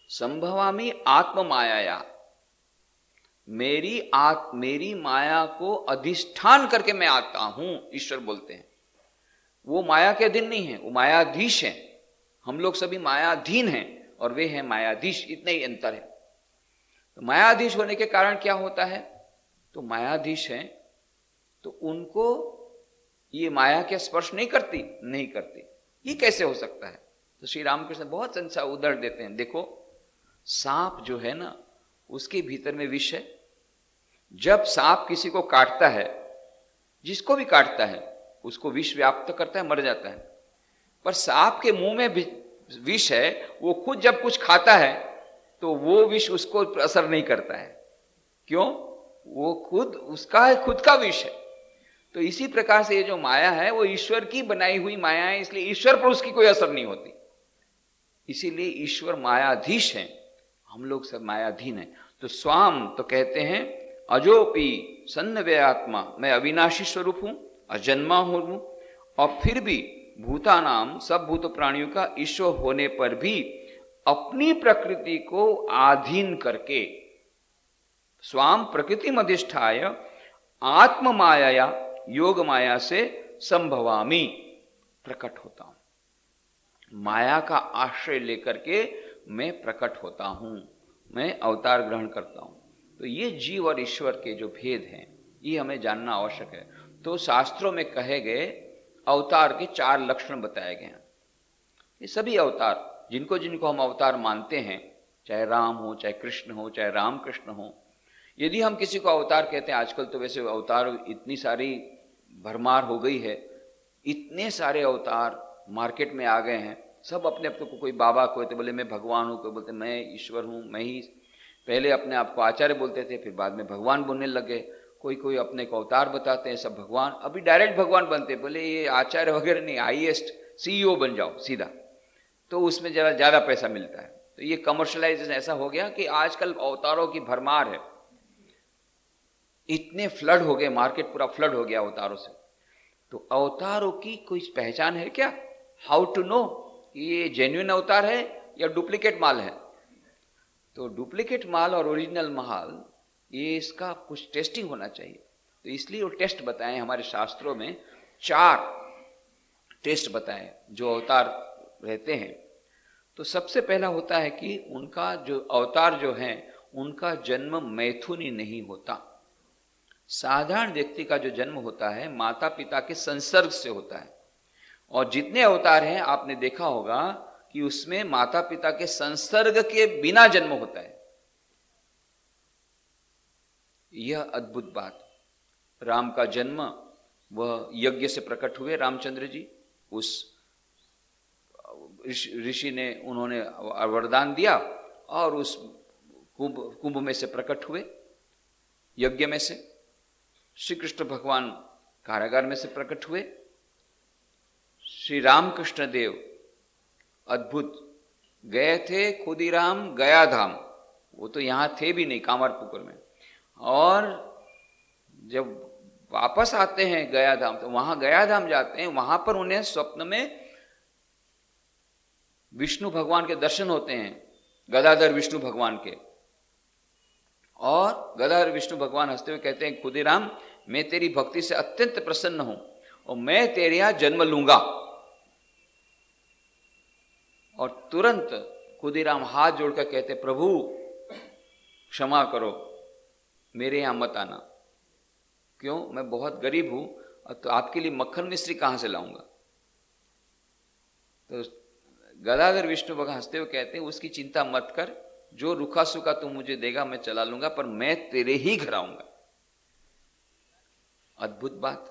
संभवामी आत्म माया, मेरी माया को अधिष्ठान करके मैं आता हूं, ईश्वर बोलते हैं। वो माया के अधीन नहीं है, वो मायाधीश है। हम लोग सभी मायाधीन हैं और वे हैं मायाधीश, इतना ही अंतर है। तो मायाधीश होने के कारण क्या होता है, तो मायाधीश हैं तो उनको ये माया क्या स्पर्श नहीं करती, नहीं करती। ये कैसे हो सकता है? तो श्री रामकृष्ण बहुत अच्छा उदाहरण देते हैं। देखो सांप जो है ना, उसके भीतर में विष है। जब सांप किसी को काटता है, जिसको भी काटता है उसको विष व्याप्त करता है, मर जाता है। पर सांप के मुंह में विष है, वो खुद जब कुछ खाता है तो वो विष उसको असर नहीं करता है। क्यों? वो खुद उसका खुद का विष है। तो इसी प्रकार से ये जो माया है वो ईश्वर की बनाई हुई माया है, इसलिए ईश्वर पर उसकी कोई असर नहीं होती। इसीलिए ईश्वर मायाधीश है, हम लोग सब मायाधीन हैं। तो स्वाम तो कहते हैं अजोपी सन्नव्य आत्मा, मैं अविनाशी स्वरूप हूं, अजन्मा हूं, और फिर भी भूतानाम सब भूत प्राणियों का ईश्वर होने पर भी अपनी प्रकृति को आधीन करके स्वाम प्रकृति मधिष्ठाय आत्म माया योग माया से संभवामी, प्रकट होता हूं। माया का आश्रय लेकर के मैं प्रकट होता हूं, मैं अवतार ग्रहण करता हूं। तो ये जीव और ईश्वर के जो भेद हैं ये हमें जानना आवश्यक है। तो शास्त्रों में कहे गए अवतार के 4 लक्षण बताए गए हैं। ये सभी अवतार जिनको जिनको हम अवतार मानते हैं, चाहे राम हो, चाहे कृष्ण हो, चाहे रामकृष्ण हो, यदि हम किसी को अवतार कहते हैं, आजकल तो वैसे अवतार इतनी सारी भरमार हो गई है, इतने सारे अवतार मार्केट में आ गए हैं। सब अपने अपने को, कोई बाबा कोई तो बोले मैं भगवान हूं, कोई बोलते मैं ईश्वर हूं, मैं ही, पहले अपने आप को आचार्य बोलते थे, फिर बाद में भगवान बोलने लगे। कोई कोई अपने को अवतार बताते हैं, सब भगवान, अभी डायरेक्ट भगवान बनते, बोले ये आचार्य वगैरह नहीं, हाईएस्ट CEO बन जाओ सीधा, तो उसमें जरा ज्यादा पैसा मिलता है। तो ये कमर्शलाइजेशन ऐसा हो गया कि आजकल अवतारों की भरमार है, इतने फ्लड हो गए, मार्केट पूरा फ्लड हो गया अवतारों से। तो अवतारों की कोई पहचान है क्या? हाउ टू नो ये जेन्युइन अवतार है या डुप्लीकेट माल है? तो डुप्लीकेट माल और ओरिजिनल माल, ये इसका कुछ टेस्टिंग होना चाहिए। तो इसलिए वो टेस्ट बताए हमारे शास्त्रों में, 4 टेस्ट बताए जो अवतार रहते हैं। तो सबसे पहला होता है कि उनका जो अवतार जो है उनका जन्म मैथुनी नहीं होता। साधारण व्यक्ति का जो जन्म होता है माता पिता के संसर्ग से होता है, और जितने अवतार हैं आपने देखा होगा कि उसमें माता पिता के संसर्ग के बिना जन्म होता है। यह अद्भुत बात। राम का जन्म वह यज्ञ से प्रकट हुए, रामचंद्र जी, उस ऋषि ने उन्होंने वरदान दिया और उस कुंभ में से प्रकट हुए, यज्ञ में से। श्री कृष्ण भगवान कारागार में से प्रकट हुए। श्री रामकृष्ण देव अद्भुत गए थे, खुदीराम गया धाम, वो तो यहां थे भी नहीं, कामारपुकुर में, और जब वापस आते हैं गया धाम, तो वहां गया धाम जाते हैं, वहां पर उन्हें स्वप्न में विष्णु भगवान के दर्शन होते हैं, गदाधर विष्णु भगवान के। और गदाधर विष्णु भगवान हंसते हुए कहते हैं, खुदीराम मैं तेरी भक्ति से अत्यंत प्रसन्न हूं और मैं तेरे यहां जन्म लूंगा। और तुरंत खुदीराम हाथ जोड़कर कहते, प्रभु क्षमा करो, मेरे यहां मत आना। क्यों? मैं बहुत गरीब हूं, तो आपके लिए मक्खन मिश्री कहां से लाऊंगा? तो गदाधर विष्णु भगवान हंसते हुए कहते हैं, उसकी चिंता मत कर, जो रुखा सूखा तू मुझे देगा मैं चला लूंगा, पर मैं तेरे ही घर आऊंगा। अद्भुत बात।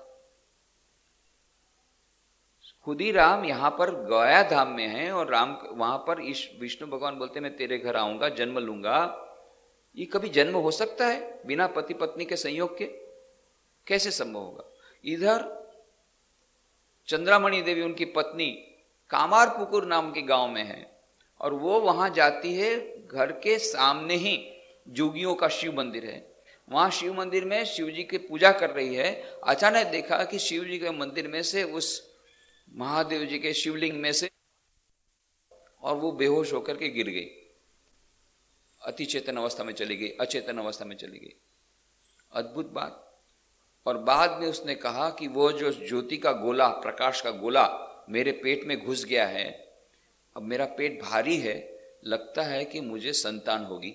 खुदीराम यहां पर गया धाम में है और राम वहां पर विष्णु भगवान बोलते मैं तेरे घर आऊंगा, जन्म लूंगा। ये कभी जन्म हो सकता है बिना पति पत्नी के संयोग के? कैसे संभव होगा? इधर चंद्रामणि देवी उनकी पत्नी कामारपुकुर नाम के गांव में है, और वो वहां जाती है, घर के सामने ही जोगियों का शिव मंदिर है, वहां शिव मंदिर में शिव जी की पूजा कर रही है। अचानक देखा कि शिव जी के मंदिर में से, उस महादेव जी के शिवलिंग में से, और वो बेहोश होकर के गिर गई, अति चेतन अवस्था में चली गई, अचेतन अवस्था में चली गई। अद्भुत बात। और बाद में उसने कहा कि वो जो ज्योति का गोला, प्रकाश का गोला मेरे पेट में घुस गया है, अब मेरा पेट भारी है, लगता है कि मुझे संतान होगी।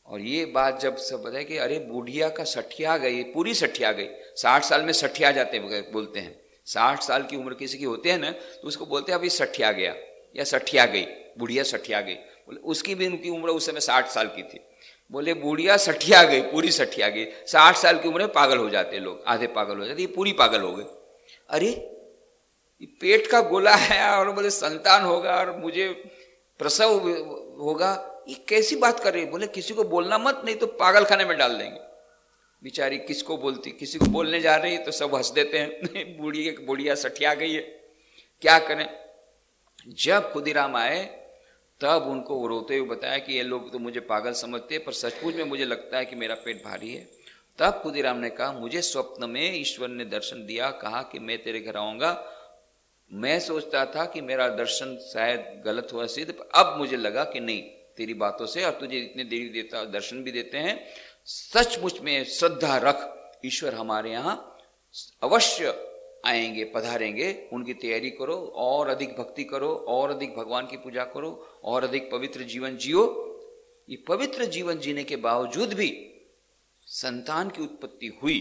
और ये बात जब सब बताए कि अरे बुढ़िया का सठिया गई, पूरी सठिया गई, 60 साल में सठिया जाते बोलते हैं, 60 साल की उम्र किसी की होते हैं ना तो उसको बोलते हैं अभी सठिया गया या सठिया गई, बुढ़िया सठिया गई। बोले उसकी भी उनकी उम्र उस समय 60 साल की थी। बोले बुढ़िया सठिया गई, पूरी सठिया गई। 60 साल की उम्र में पागल हो जाते हैं लोग, आधे पागल हो जाते, ये पूरी पागल हो गए। अरे ये पेट का गोला है और बोले संतान होगा और मुझे प्रसव होगा, ये कैसी बात कर रही है? बोले किसी को बोलना मत, नहीं तो पागल खाने में डाल देंगे। बेचारी किसको बोलती, किसी को बोलने जा रही है तो सब हंस देते हैं बुढ़िया सठिया गई है, क्या करें। जब खुदीराम आए तब उनको वो रोते हुए बताया कि ये लोग तो मुझे पागल समझते हैं पर सचमुच में मुझे लगता है कि मेरा पेट भारी है। तब खुदीराम ने कहा मुझे स्वप्न में ईश्वर ने दर्शन दिया, कहा कि मैं तेरे घर आऊंगा। मैं सोचता था कि मेरा दर्शन शायद गलत हुआ सिद्ध, अब मुझे लगा कि नहीं, तेरी बातों से और तुझे इतने देरी देता दर्शन भी देते हैं, सचमुच में श्रद्धा रख, ईश्वर हमारे यहाँ अवश्य आएंगे, पधारेंगे, उनकी तैयारी करो, और अधिक भक्ति करो, और अधिक भगवान की पूजा करो, और अधिक पवित्र जीवन जियो। ये पवित्र जीवन जीने के बावजूद भी संतान की उत्पत्ति हुई,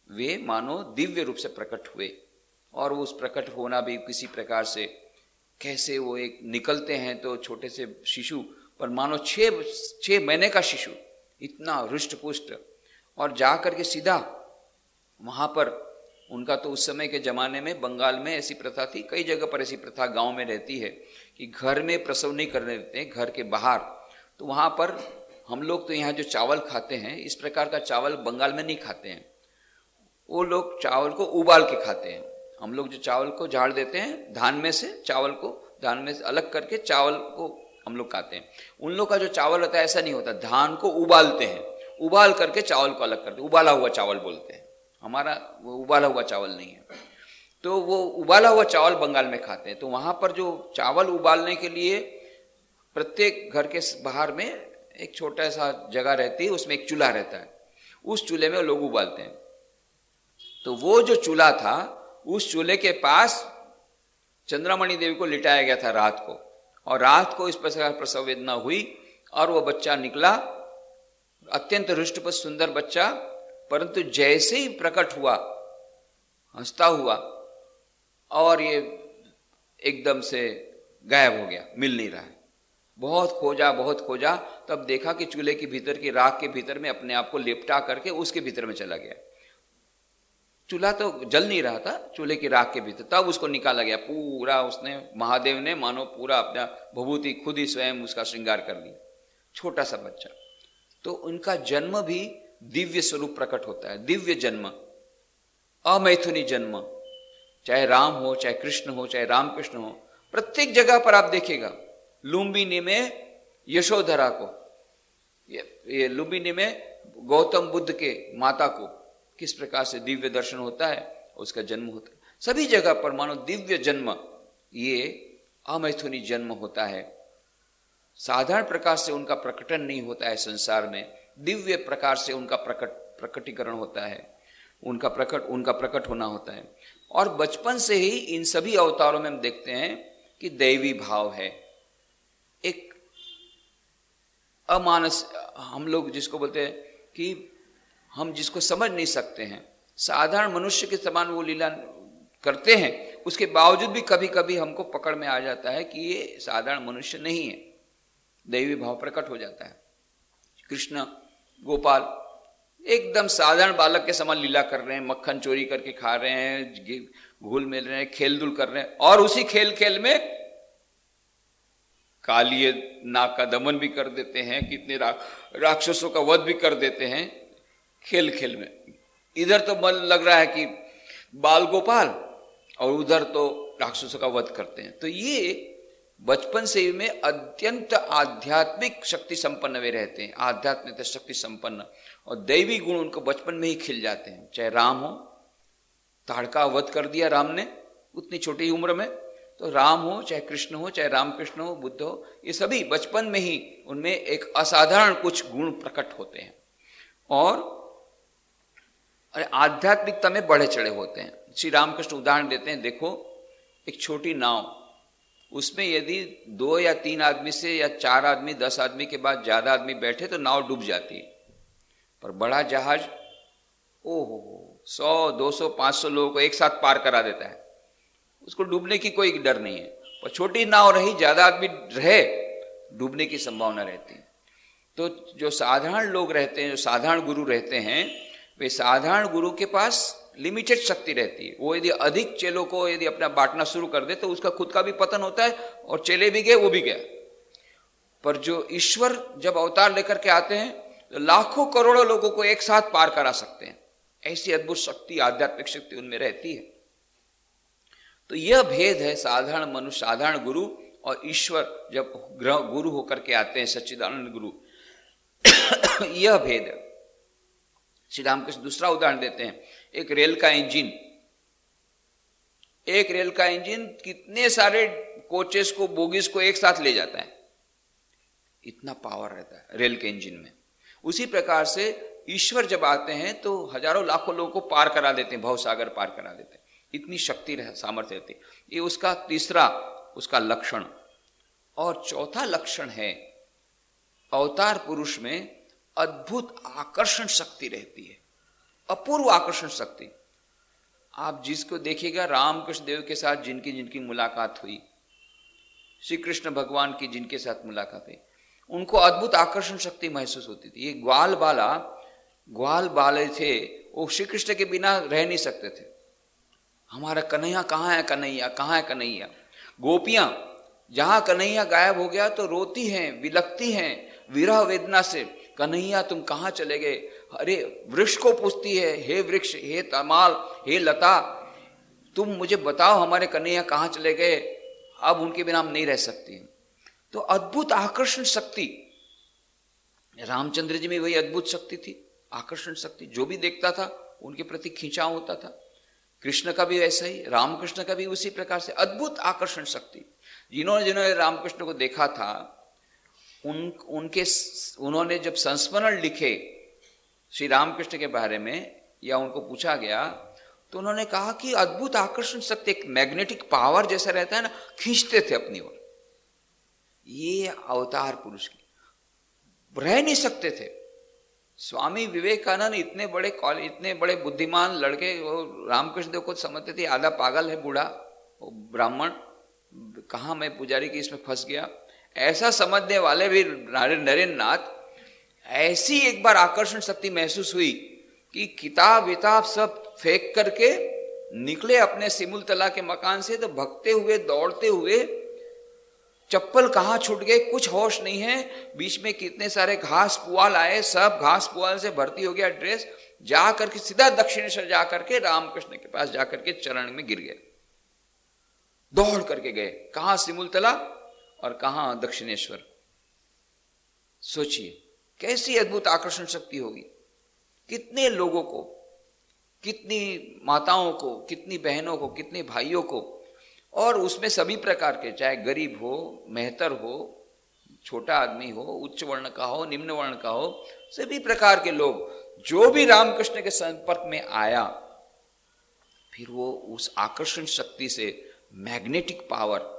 वे मानो दिव्य रूप से प्रकट हुए। और उस प्रकट होना भी किसी प्रकार से, कैसे वो एक निकलते हैं तो छोटे से शिशु, पर मानो 6 महीने का शिशु, इतना हृष्ट पुष्ट, और जा करके सीधा वहां पर उनका तो उस समय के जमाने में बंगाल में ऐसी प्रथा थी, कई जगह पर ऐसी प्रथा गांव में रहती है कि घर में प्रसव नहीं करने देते हैं, घर के बाहर। तो वहां पर हम लोग तो यहाँ जो चावल खाते हैं, इस प्रकार का चावल बंगाल में नहीं खाते हैं। वो लोग चावल को उबाल के खाते हैं। हम लोग जो चावल को झाड़ देते हैं धान में से, चावल को धान में से अलग करके चावल को हम लोग खाते हैं। उन लोग का जो चावल होता है ऐसा नहीं होता, धान को उबालते हैं, उबाल करके चावल को अलग करते हैं, उबाला हुआ चावल बोलते हैं। हमारा वो उबाला हुआ चावल नहीं है। तो वो उबाला हुआ चावल बंगाल में खाते हैं। तो वहां पर जो चावल उबालने के लिए प्रत्येक घर के बाहर में एक छोटा सा जगह रहती है, उसमें एक चूल्हा रहता है, उस चूल्हे में लोग उबालते हैं। तो वो जो चूल्हा था, उस चूल्हे के पास चंद्रमणि देवी को लिटाया गया था रात को, और रात को इस प्रकार प्रसव वेदना हुई और वो बच्चा निकला, अत्यंत हृष्टपुष्ट सुंदर बच्चा। परंतु जैसे ही प्रकट हुआ, हंसता हुआ, और ये एकदम से गायब हो गया, मिल नहीं रहा है। बहुत खोजा, तब देखा कि चूल्हे के भीतर की राख के भीतर में अपने आप को लिपटा करके उसके भीतर में चला गया। चूल्हा तो जल नहीं रहा था, चूल्हे की राख के भीतर, तब उसको निकाला गया पूरा। उसने, महादेव ने मानो पूरा अपना भभूति खुद ही स्वयं उसका श्रृंगार कर लिया, छोटा सा बच्चा। तो उनका जन्म भी दिव्य स्वरूप प्रकट होता है, दिव्य जन्म, अमैथुनी जन्म, चाहे राम हो, चाहे कृष्ण हो, चाहे रामकृष्ण हो। प्रत्येक जगह पर आप देखिएगा, लुम्बिनी में यशोधरा को, ये लुम्बिनी में गौतम बुद्ध के माता को किस प्रकार से दिव्य दर्शन होता है, उसका जन्म होता है। सभी जगह पर मानो दिव्य जन्म, ये अमैथुनी जन्म होता है। साधारण प्रकार से उनका प्रकटन नहीं होता है संसार में, दिव्य प्रकार से उनका प्रकटीकरण होता है, उनका प्रकट होना होता है। और बचपन से ही इन सभी अवतारों में हम देखते हैं कि दैवी भाव है, एक अमानस, हम लोग जिसको बोलते हैं कि हम जिसको समझ नहीं सकते हैं, साधारण मनुष्य के समान वो लीला करते हैं, उसके बावजूद भी कभी कभी हमको पकड़ में आ जाता है कि ये साधारण मनुष्य नहीं है, दैवी भाव प्रकट हो जाता है। कृष्ण गोपाल एकदम साधारण बालक के समान लीला कर रहे हैं, मक्खन चोरी करके खा रहे हैं, घुल मिल रहे हैं, खेल धुल कर रहे हैं, और उसी खेल में कालिय नाग का दमन भी कर देते हैं, कितने राक्षसों का वध भी कर देते हैं खेल में। इधर तो मन लग रहा है कि बाल गोपाल, और उधर तो राक्षसों का वध करते हैं। तो ये बचपन से ही में अत्यंत आध्यात्मिक शक्ति संपन्न वे रहते हैं, आध्यात्मिक शक्ति संपन्न, और दैवी गुण उनको बचपन में ही खिल जाते हैं। चाहे राम हो, ताड़का वध कर दिया राम ने उतनी छोटी उम्र में, तो राम हो, चाहे कृष्ण हो, चाहे रामकृष्ण हो, बुद्ध हो, ये सभी बचपन में ही उनमें एक असाधारण कुछ गुण प्रकट होते हैं, और आध्यात्मिकता में बढ़े चढ़े होते हैं। श्री रामकृष्ण उदाहरण देते हैं, देखो एक छोटी नाव, उसमें यदि 2 या 3 आदमी से या 4 आदमी 10 आदमी के बाद ज्यादा आदमी बैठे तो नाव डूब जाती है। पर बड़ा जहाज ओहो 100 200 500 लोगों को एक साथ पार करा देता है, उसको डूबने की कोई डर नहीं है। पर छोटी नाव रही, ज्यादा आदमी रहे, डूबने की संभावना रहती है। तो जो साधारण लोग रहते हैं, जो साधारण गुरु रहते हैं, वे साधारण गुरु के पास लिमिटेड शक्ति रहती है। वो यदि अधिक चेलों को यदि अपना बांटना शुरू कर दे तो उसका खुद का भी पतन होता है और चेले भी गए, वो भी गया। पर जो ईश्वर जब अवतार लेकर के आते हैं तो लाखों करोड़ों लोगों को एक साथ पार करा सकते हैं। ऐसी अद्भुत शक्ति, आध्यात्मिक शक्ति उनमें रहती है। तो यह भेद है साधारण मनुष्य, साधारण गुरु और ईश्वर जब गुरु होकर के आते हैं, सच्चिदानंद गुरु। यह भेद है। श्री रामकृष्ण दूसरा उदाहरण देते हैं, एक रेल का इंजन, एक रेल का इंजन कितने सारे कोचेस को, बोगीज को एक साथ ले जाता है, इतना पावर रहता है रेल के इंजन में। उसी प्रकार से ईश्वर जब आते हैं तो हजारों लाखों लोगों को पार करा देते हैं, भवसागर पार करा देते हैं, इतनी शक्ति सामर्थ्य रहती है। ये उसका तीसरा उसका लक्षण। और चौथा लक्षण है, अवतार पुरुष में अद्भुत आकर्षण शक्ति रहती है, अपूर्व आकर्षण शक्ति। आप जिसको देखिएगा, रामकृष्ण देव के साथ जिनकी जिनकी मुलाकात हुई, श्री कृष्ण भगवान की जिनके साथ मुलाकात हुई, उनको अद्भुत आकर्षण शक्ति महसूस होती थी। ये ग्वाल बाले थे, वो श्री कृष्ण के बिना रह नहीं सकते थे। हमारा कन्हैया कहाँ है, कन्हैया कहाँ है, कन्हैया। गोपियां जहां कन्हैया गायब हो गया तो रोती हैं, विलखती हैं विरह वेदना से, कन्हैया तुम कहाँ चले गए। अरे वृक्ष को पूछती है, हे वृक्ष, हे तमाल, हे लता, तुम मुझे बताओ हमारे कन्हैया कहाँ चले गए, अब उनके बिना हम नहीं रह सकती। तो अद्भुत आकर्षण शक्ति, रामचंद्र जी में वही अद्भुत शक्ति थी, आकर्षण शक्ति। जो भी देखता था उनके प्रति खिंचाव होता था। कृष्ण का भी वैसा ही, रामकृष्ण का भी उसी प्रकार से अद्भुत आकर्षण शक्ति। जिन्होंने रामकृष्ण को देखा था, उन्होंने जब संस्मरण लिखे श्री रामकृष्ण के बारे में या उनको पूछा गया तो उन्होंने कहा कि अद्भुत आकर्षण शक्ति, एक मैग्नेटिक पावर जैसा रहता है ना, खींचते थे अपनी ओर। ये अवतार पुरुष की रह नहीं सकते थे। स्वामी विवेकानंद इतने बड़े बुद्धिमान लड़के, वो रामकृष्ण देव को समझते थे आधा पागल है, बूढ़ा ब्राह्मण, कहाँ मैं पुजारी की इसमें फंस गया, ऐसा समझने वाले भी नरेंद्र नाथ। ऐसी एक बार आकर्षण शक्ति महसूस हुई कि किताब विताब सब फेंक करके निकले अपने सिमुलतला के मकान से, तो भगते हुए दौड़ते हुए, चप्पल कहाँ छूट गए कुछ होश नहीं है, बीच में कितने सारे घास पुआल आए, सब घास पुआल से भर्ती हो गया ड्रेस, जा करके सीधा दक्षिणेश्वर जा करके रामकृष्ण के पास जाकर के चरण में गिर गए, दौड़ करके गए। कहां सिमुलतला और कहां दक्षिणेश्वर। सोचिए कैसी अद्भुत आकर्षण शक्ति होगी। कितने लोगों को, कितनी माताओं को, कितनी बहनों को, कितने भाइयों को, और उसमें सभी प्रकार के, चाहे गरीब हो, मेहतर हो, छोटा आदमी हो, उच्च वर्ण का हो, निम्न वर्ण का हो, सभी प्रकार के लोग, जो भी रामकृष्ण के संपर्क में आया, फिर वो उस आकर्षण शक्ति से, मैग्नेटिक पावर,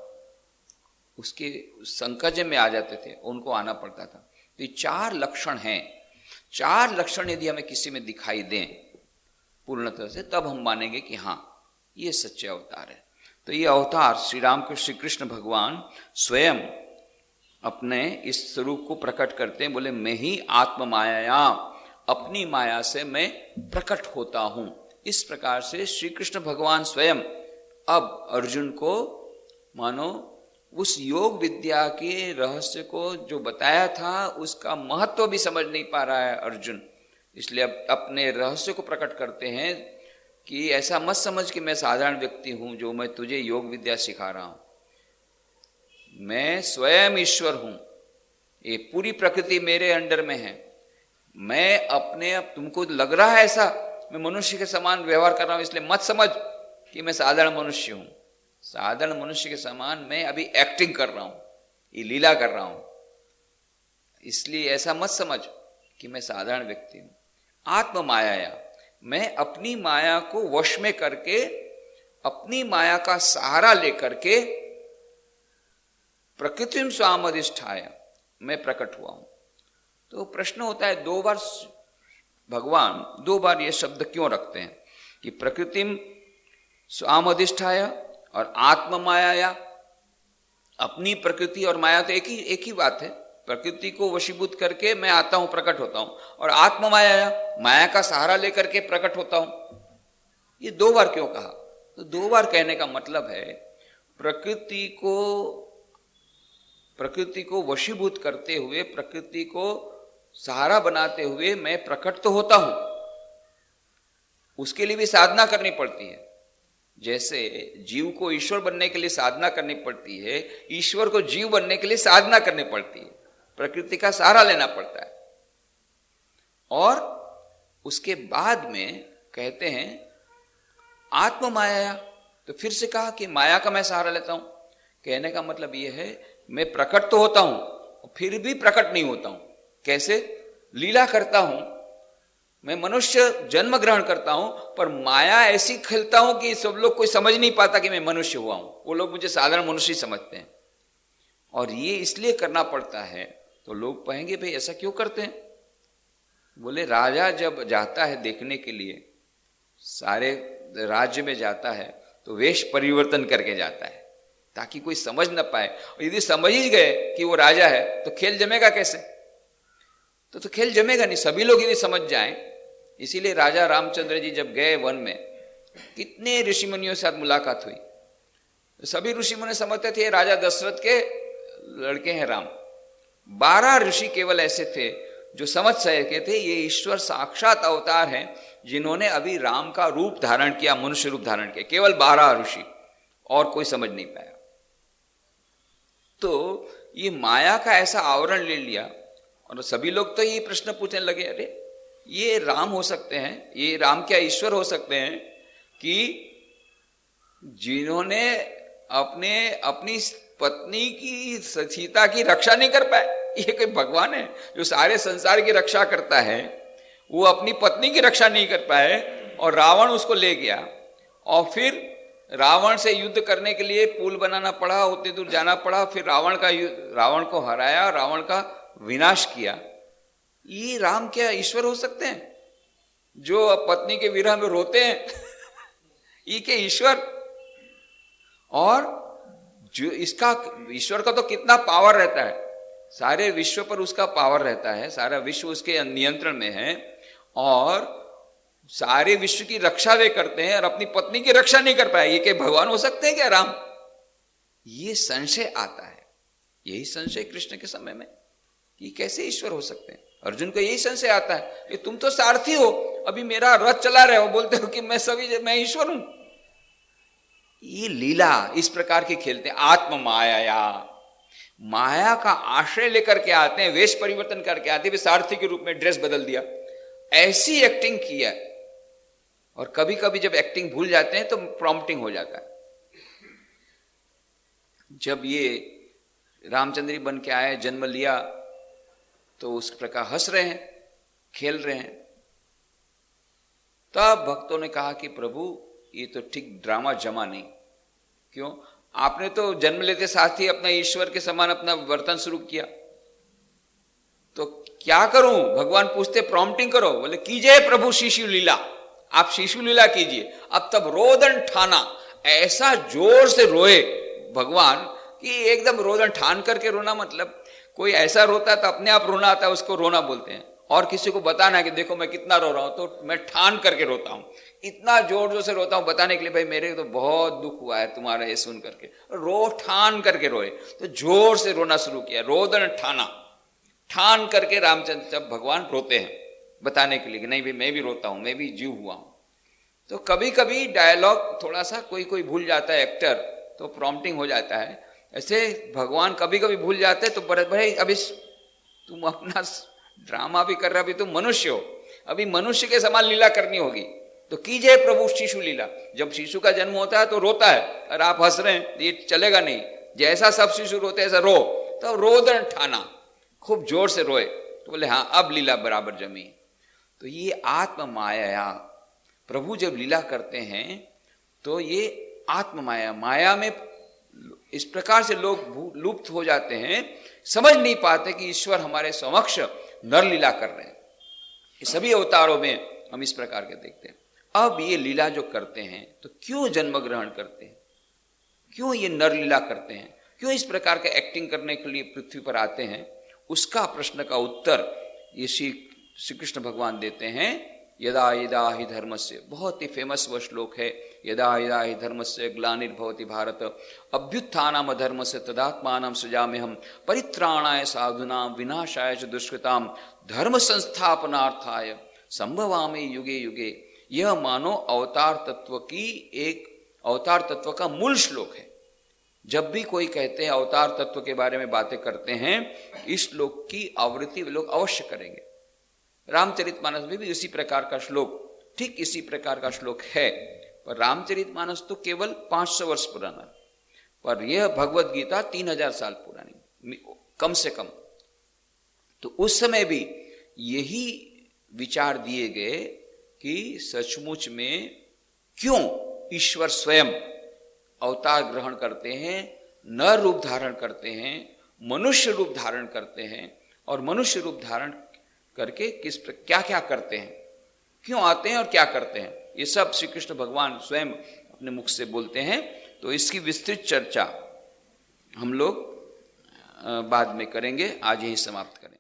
उसके संकज में आ जाते थे, उनको आना पड़ता था। तो ये 4 लक्षण हैं। 4 लक्षण यदि हमें किसी में दिखाई दें पूर्णतः से, तब हम मानेंगे कि हाँ ये सच्चे अवतार है। तो ये अवतार श्री राम श्री कृष्ण भगवान स्वयं अपने इस स्वरूप को प्रकट करते हैं। बोले मैं ही आत्म माया, अपनी माया से मैं प्रकट होता हूं। इस प्रकार से श्री कृष्ण भगवान स्वयं अब अर्जुन को मानो उस योग विद्या के रहस्य को जो बताया था, उसका महत्व भी समझ नहीं पा रहा है अर्जुन। इसलिए अब अपने रहस्य को प्रकट करते हैं कि ऐसा मत समझ कि मैं साधारण व्यक्ति हूं जो मैं तुझे योग विद्या सिखा रहा हूं। मैं स्वयं ईश्वर हूं, ये पूरी प्रकृति मेरे अंडर में है। मैं अपने, अब तुमको लग रहा है ऐसा मैं मनुष्य के समान व्यवहार कर रहा हूं, इसलिए मत समझ कि मैं साधारण मनुष्य हूं। साधारण मनुष्य के समान मैं अभी एक्टिंग कर रहा हूं, ये लीला कर रहा हूं, इसलिए ऐसा मत समझ कि मैं साधारण व्यक्ति हूं। आत्म माया, मैं अपनी माया को वश में करके, अपनी माया का सहारा लेकर के प्रकृतिम स्वाम अधिष्ठाय, मैं प्रकट हुआ हूं। तो प्रश्न होता है, दो बार भगवान दो बार ये शब्द क्यों रखते हैं कि प्रकृतिम स्वाम अधिष्ठाय और आत्म माया? अपनी प्रकृति और माया तो एक ही बात है। प्रकृति को वशीभूत करके मैं आता हूं, प्रकट होता हूं, और आत्म माया, माया का सहारा लेकर के प्रकट होता हूं। ये दो बार क्यों कहा? तो दो बार कहने का मतलब है प्रकृति को वशीभूत करते हुए, प्रकृति को सहारा बनाते हुए मैं प्रकट तो होता हूं, उसके लिए भी साधना करनी पड़ती है। जैसे जीव को ईश्वर बनने के लिए साधना करनी पड़ती है, ईश्वर को जीव बनने के लिए साधना करनी पड़ती है, प्रकृति का सहारा लेना पड़ता है। और उसके बाद में कहते हैं आत्म माया, तो फिर से कहा कि माया का मैं सहारा लेता हूं। कहने का मतलब यह है, मैं प्रकट तो होता हूं फिर भी प्रकट नहीं होता हूं। कैसे? लीला करता हूं, मैं मनुष्य जन्म ग्रहण करता हूं, पर माया ऐसी खेलता हूं कि सब लोग कोई समझ नहीं पाता कि मैं मनुष्य हुआ हूं। वो लोग मुझे साधारण मनुष्य ही समझते हैं। और ये इसलिए करना पड़ता है। तो लोग कहेंगे भाई ऐसा क्यों करते हैं? बोले राजा जब जाता है देखने के लिए, सारे राज्य में जाता है, तो वेश परिवर्तन करके जाता है ताकि कोई समझ न पाए। और यदि समझ ही गए कि वो राजा है तो खेल जमेगा कैसे? तो खेल जमेगा नहीं, सभी लोग यदि समझ जाएं। इसीलिए राजा रामचंद्र जी जब गए वन में, कितने ऋषि मुनियों के साथ मुलाकात हुई। सभी ऋषि मुनि समझते थे राजा दशरथ के लड़के हैं राम। 12 ऋषि केवल ऐसे थे जो समझ सके थे ये ईश्वर साक्षात अवतार हैं, जिन्होंने अभी राम का रूप धारण किया, मनुष्य रूप धारण किया। केवल 12 ऋषि, और कोई समझ नहीं पाया। तो ये माया का ऐसा आवरण ले लिया, और सभी लोग तो ये प्रश्न पूछने लगे, अरे ये राम हो सकते हैं, ये राम क्या ईश्वर हो सकते हैं कि जिन्होंने अपनी पत्नी की, सीता की रक्षा नहीं कर पाए? ये कोई भगवान है जो सारे संसार की रक्षा करता है? वो अपनी पत्नी की रक्षा नहीं कर पाए और रावण उसको ले गया, और फिर रावण से युद्ध करने के लिए पुल बनाना पड़ा, उतनी दूर जाना पड़ा, फिर रावण को हराया, रावण का विनाश किया। ये राम क्या ईश्वर हो सकते हैं जो पत्नी के विरह में रोते हैं? ये क्या ईश्वर? और जो इसका ईश्वर का तो कितना पावर रहता है, सारे विश्व पर उसका पावर रहता है, सारा विश्व उसके नियंत्रण में है, और सारे विश्व की रक्षा वे करते हैं और अपनी पत्नी की रक्षा नहीं कर पाए। ये क्या भगवान हो सकते हैं क्या राम? ये संशय आता है। यही संशय कृष्ण के समय में कि कैसे ईश्वर हो सकते हैं। अर्जुन को यही संशय आता है कि तुम तो सारथी हो, अभी मेरा रथ चला रहे हो, बोलते हो कि मैं ईश्वर हूं। ये लीला इस प्रकार की खेलते हैं। आत्म माया, माया का आश्रय लेकर के आते हैं, वेश परिवर्तन करके आते हैं, सारथी के रूप में ड्रेस बदल दिया, ऐसी एक्टिंग किया। और कभी कभी जब एक्टिंग भूल जाते हैं तो प्रॉम्प्टिंग हो जाता है। जब ये रामचंद्र बन के आए, जन्म लिया, तो उस प्रकार हंस रहे हैं, खेल रहे हैं। तब भक्तों ने कहा कि प्रभु ये तो ठीक ड्रामा जमा नहीं। क्यों? आपने तो जन्म लेते साथ ही अपना ईश्वर के समान अपना वर्तन शुरू किया, तो क्या करूं? भगवान पूछते, प्रॉम्प्टिंग करो। बोले कीजिए प्रभु शिशु लीला, आप शिशु लीला कीजिए। अब तब रोदन ठाना, ऐसा जोर से रोए भगवान कि एकदम रोदन ठान करके रोना। मतलब कोई ऐसा रोता है तो अपने आप रोना आता है, उसको रोना बोलते हैं। और किसी को बताना है कि देखो मैं कितना रो रहा हूं, तो मैं ठान करके रोता हूं, इतना जोर जोर से रोता हूं, बताने के लिए भाई मेरे तो बहुत दुख हुआ है तुम्हारा ये सुन करके। रो ठान करके रोए, तो जोर से रोना शुरू किया, रोदन ठाना, ठान करके रामचंद्र जब भगवान रोते हैं बताने के लिए कि नहीं भाई मैं भी रोता हूं, मैं भी जीव हुआ हूं। तो कभी कभी डायलॉग थोड़ा सा कोई भूल जाता है एक्टर, तो प्रॉम्प्टिंग हो जाता है। ऐसे भगवान कभी कभी भूल जाते, तो भाई अभी तुम अपना ड्रामा भी कर रहा, अभी तुम मनुष्य हो, अभी मनुष्य के समान लीला करनी होगी, तो कीजिए प्रभु शिशु लीला। जब शिशु का जन्म होता है तो रोता है, और आप हंस रहे हैं, ये चलेगा नहीं, जैसा सब शिशु रोते हैं ऐसा रो। तो रोदन ठाना, खूब जोर से रोए, तो बोले हाँ अब लीला बराबर जमी। तो ये आत्म माया, प्रभु जब लीला करते हैं तो ये आत्म माया, माया में इस प्रकार से लोग लुप्त हो जाते हैं, समझ नहीं पाते कि ईश्वर हमारे समक्ष नरलीला कर रहे हैं। सभी अवतारों में हम इस प्रकार के देखते हैं। अब ये लीला जो करते हैं तो क्यों जन्म ग्रहण करते हैं, क्यों ये नरलीला करते हैं, क्यों इस प्रकार के एक्टिंग करने के लिए पृथ्वी पर आते हैं, उसका प्रश्न का उत्तर ये श्री कृष्ण भगवान देते हैं। यदा यदा हि धर्मस्य, बहुत ही फेमस वो श्लोक है, यदा यदा हि धर्मस्य ग्लानिर्भवति भारत अभ्युत्थानम् अधर्मस्य तदात्मानं सृजाम्यहम् परित्राणाय साधूनां विनाशाय च दुष्कृतां धर्म संस्थापनार्थाय संभवामि युगे युगे। यह मानो अवतार तत्व की अवतार तत्व का मूल श्लोक है। जब भी कोई कहते हैं अवतार तत्व के बारे में बातें करते हैं, इस श्लोक की आवृत्ति वे लोग अवश्य करेंगे। रामचरितमानस में भी इसी प्रकार का श्लोक, ठीक इसी प्रकार का श्लोक है, पर रामचरितमानस तो केवल 500 वर्ष पुराना, पर यह भगवत गीता 3000 साल पुरानी, कम से कम। तो उस समय भी यही विचार दिए गए कि सचमुच में क्यों ईश्वर स्वयं अवतार ग्रहण करते हैं, नर रूप धारण करते हैं, मनुष्य रूप धारण करते हैं, और मनुष्य रूप धारण करके क्या क्या करते हैं, क्यों आते हैं और क्या करते हैं, ये सब श्री कृष्ण भगवान स्वयं अपने मुख से बोलते हैं। तो इसकी विस्तृत चर्चा हम लोग बाद में करेंगे, आज यही समाप्त करें।